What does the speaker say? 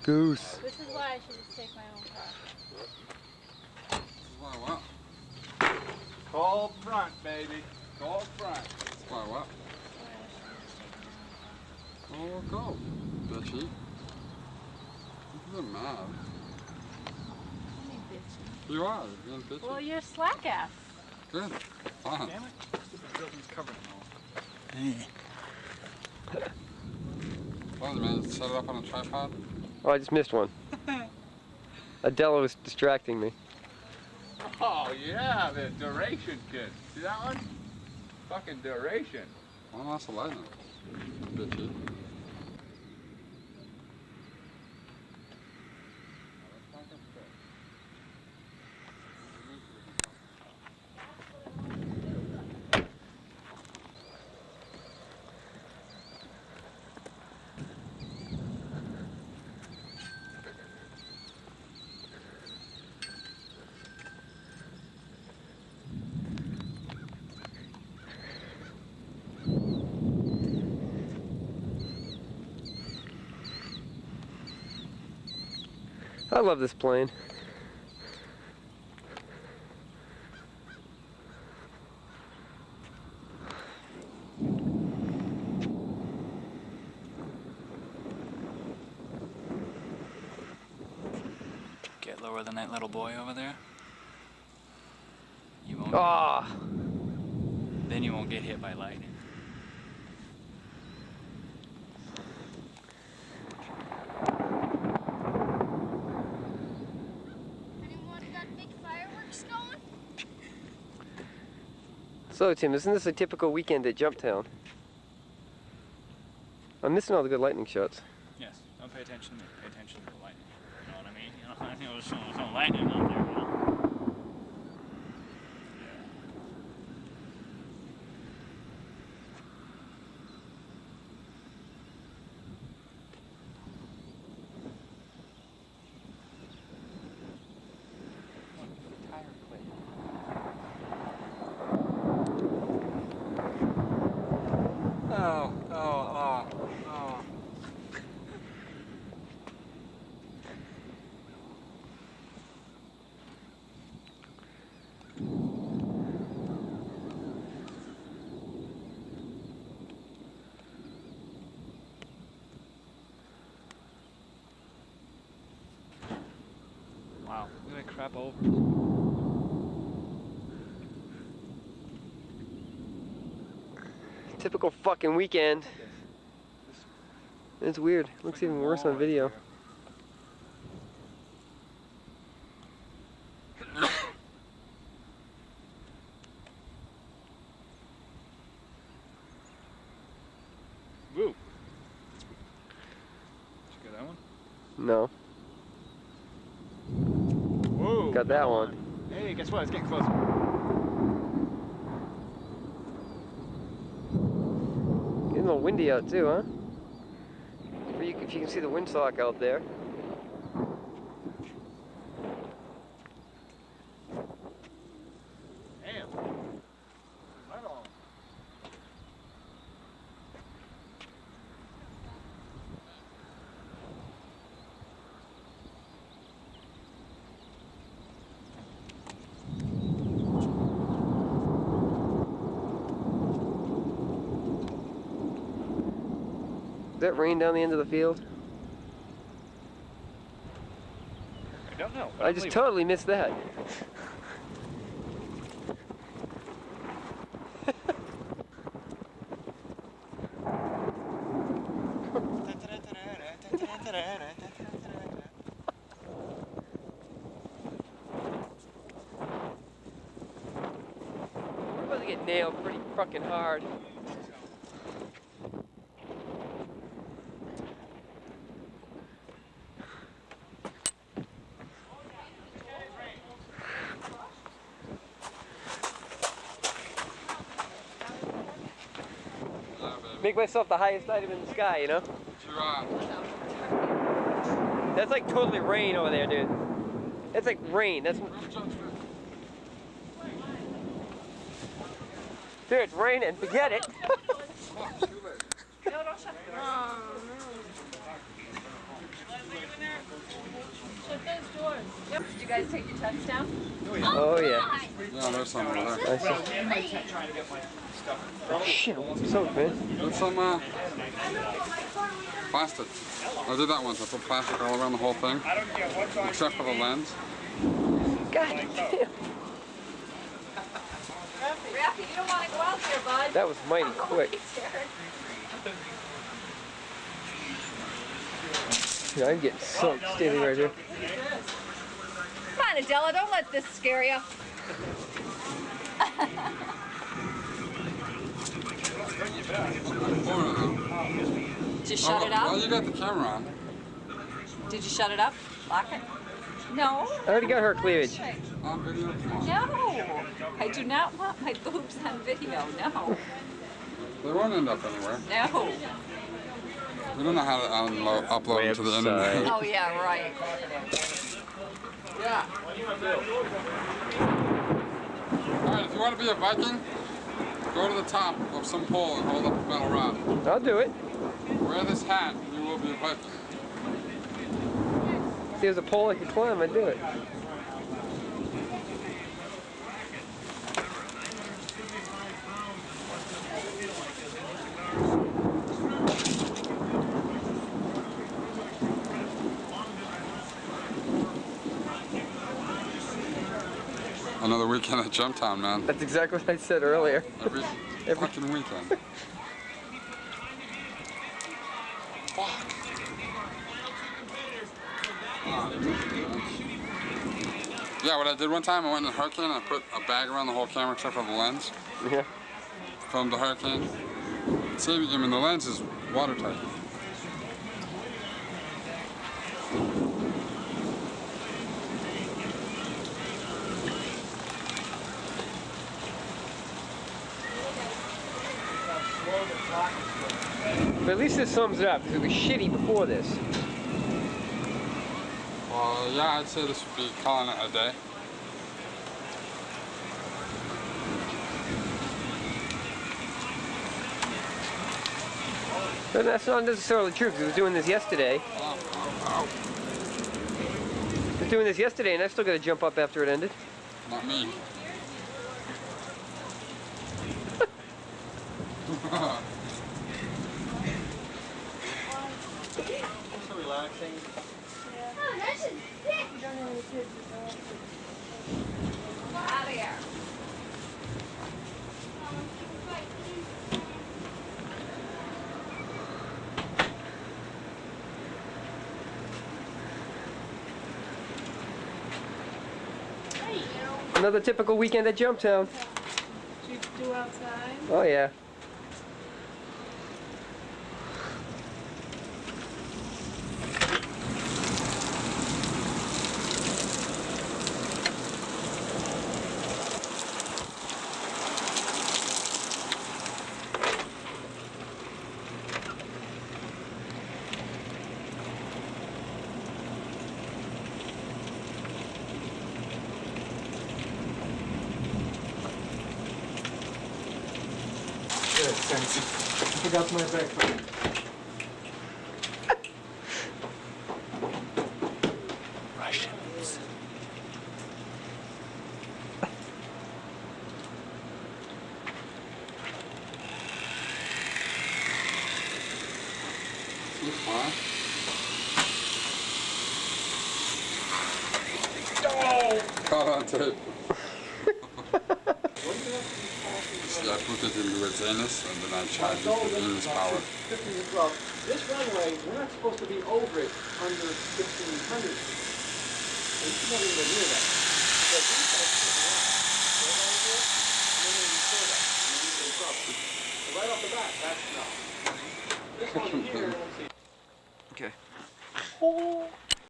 Goose. This is why I should just take my own car. This is what I want. Cold front, baby. Cold front. That's what I want. Oh, go. Bitchy. You're mad. You are. You're being bitchy. Well, you're a slack ass. Good. Fine. Damn it. Stupid building's covered in all. What, man? Set it up on a tripod? Oh, I just missed one. Adela was distracting me. Oh, yeah, the duration kit. See that one? Fucking duration. Well, that's the lightning. Bitchy. I love this plane. Get lower than that little boy over there. You won't. Ah! Then you won't get hit by lightning. So Tim, isn't this a typical weekend at Jumptown? I'm missing all the good lightning shots. Yes. Don't pay attention to me. Pay attention to the lightning. You know what I mean? You know, there's no lightning out there. You know? Wow, look at that crap over. Typical fucking weekend. It's weird. Looks even worse on video. Woo. Did you get that one? No. Whoa. Got that one. Hey, guess what? It's getting closer. Getting a little windy out too, huh? If you can see the windsock out there. Damn. Right on. Is that rain down the end of the field? I don't know. I just totally missed that. We're about to get nailed pretty fucking hard. Make myself the highest item in the sky, you know? That's like totally rain over there, dude. That's like rain. That's. Dude, it's raining. Forget it. No, don't shut the door. guys take your tents down? Oh yeah. Yeah, there's some over there. I see. Oh shit, I'm soaked, man. There's some plastic. I did that once. I put plastic all around the whole thing, except for the lens. God damn. Raffy, you don't want to go out there, bud. That was mighty quick. Yeah, I'm getting soaked standing right here. Come on, Adela, don't let this scare you. Did you shut it Well, up? you got the camera on. Did you shut it up? Lock it? No. I already got her cleavage. On video? Come on. No. I do not want my boobs on video. No. They won't end up anywhere. No. We don't know how to upload them to the internet. Oh, yeah, right. Yeah. Alright, if you want to be a Viking, go to the top of some pole and hold up a metal rod. I'll do it. Wear this hat and you will be a Viking. If there's a pole I could climb, I'd do it. Another weekend at Jumptown, man. That's exactly what I said earlier. Every fucking weekend. Fuck. Yeah, what I did one time, I went in a hurricane and I put a bag around the whole camera except for the lens. Yeah. Filmed the hurricane. See, I mean, the lens is watertight. But at least this sums it up, because it was shitty before this. Well, yeah, I'd say this would be calling it a day. But that's not necessarily true, because I was doing this yesterday. Oh. I was doing this yesterday, and I still got to jump up after it ended. Not me. So relaxing. Oh, that's a dick. You don't have any kids. Get out of here. Another typical weekend at Jumptown. Did you do outside? Oh yeah. Thanks. I forgot my backpack. Russians. Looks fine. Caught on tape. See, I put it into its anus and then I charged it with anus power. 15 to 12. This runway, we're not supposed to be over it under 1500 feet. We should not even go near that. So these guys stick around. Go right here, and then you pull that. And then you can drop it. So right off the bat, that's no. This one here, let's see. Okay.